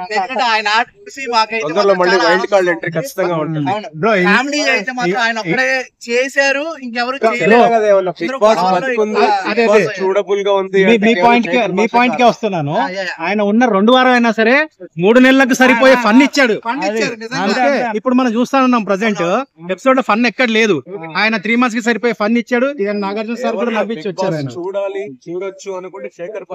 ఎందుకంటే ఆయన ఆట చూసి మాకైతే ఫ్యామిలీ అయితే మాత్రం ఆయన ఒక్కడే చేశారు, ఇంకెవరు చూడబుల్ గా ఉంది. మీ పాయింట్ కే వస్తున్నాను. ఆయన ఉన్న 2 వారం అయినా సరే 3 నెలలకు సరిపోయే ఫన్ ఇచ్చాడు. అంటే ఇప్పుడు మనం చూస్తా ఉన్నాం ప్రెసెంట్ ఎపిసోడ్ లో ఫన్ ఎక్కడ లేదు. ఆయన 3 మంత్స్ కి సరిపోయే ఫన్ ఇచ్చాడు. నాగార్జున సార్ కూడా నవ్వించి వచ్చారు. చూడొచ్చు అనుకుంటే శేఖర్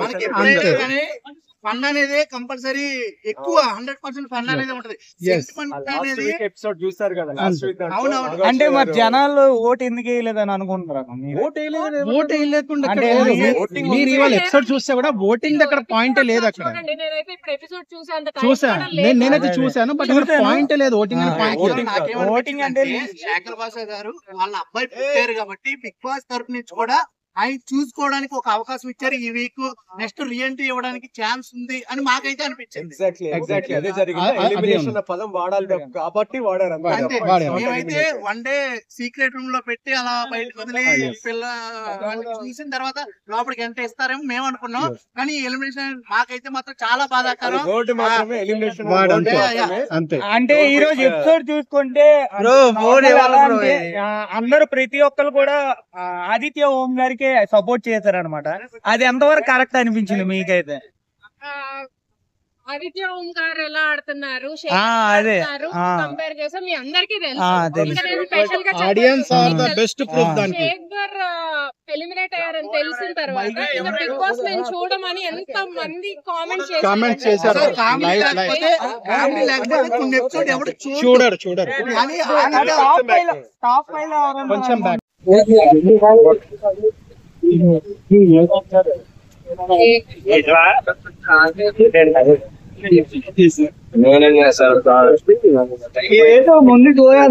ఫన్ అనేది కంపల్సరీ ఎక్కువ 100% ఫన్ అనేది ఉంటది. ఎపిసోడ్ చూస్తారు కదా. అంటే మరి జనాలు ఓటు ఎందుకు వేయలేదని అనుకుంటున్నారు? ఓట్ వేయలేకుండా ఎపిసోడ్ చూస్తే కూడా ఓటింగ్ అక్కడ పాయింట్ లేదు. అక్కడ చూసాను, నేనైతే చూసాను, బట్ పాయింట్ లేదు. ఓటింగ్ అంటే శేఖర్ భాష గారు వాళ్ళ అబ్బాయి పుట్టారు కాబట్టి బిగ్ బాస్ తరపు నుంచి కూడా ఆయన చూసుకోవడానికి ఒక అవకాశం ఇచ్చారు. ఈ వీక్ నెక్స్ట్ రీఎంట్రీ ఇవ్వడానికి ఛాన్స్ ఉంది అని మాకైతే అనిపించింది. ఎగ్జాక్ట్లీ అదే జరిగింది. ఎలిమినేషన్ పదం వాడాలి కాబట్టి వాడారు. మేమైతే 1 డే సీక్రెట్ రూమ్ లో పెట్టి అలా బయటకు వదిలి పిల్ల చూసిన తర్వాత లోపలికి ఎంత ఇస్తారేమో మేము అనుకున్నాం. కానీ ఎలిమినేషన్ మాకైతే మాత్రం చాలా బాధాకరం. అంటే ఈ రోజు ఎపిసోడ్ చూసుకుంటే అందరూ ప్రతి ఒక్కరు కూడా ఆదిత్య ఓం గారికి సపోర్ట్ చేశారనమాట. అది ఎంతవరకు కరెక్ట్ అనిపించింది మీకైతే? ఆదిత్య ఓం గారు ఎలా ఆడుతున్నారు కంపేర్ చేస్తే మీ అందరికీ ఎలిమినేట్ అయ్యారని తెలిసిన తర్వాత బిగ్ బాస్ నేను చూడమని ఎంత మంది కామెంట్ చేశారు. చూడరు కొంచెం బ్యాక్ ఏదో ముందు ఏం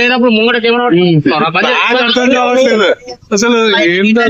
లేదప్పుడు ముంగట అసలు ఏంటో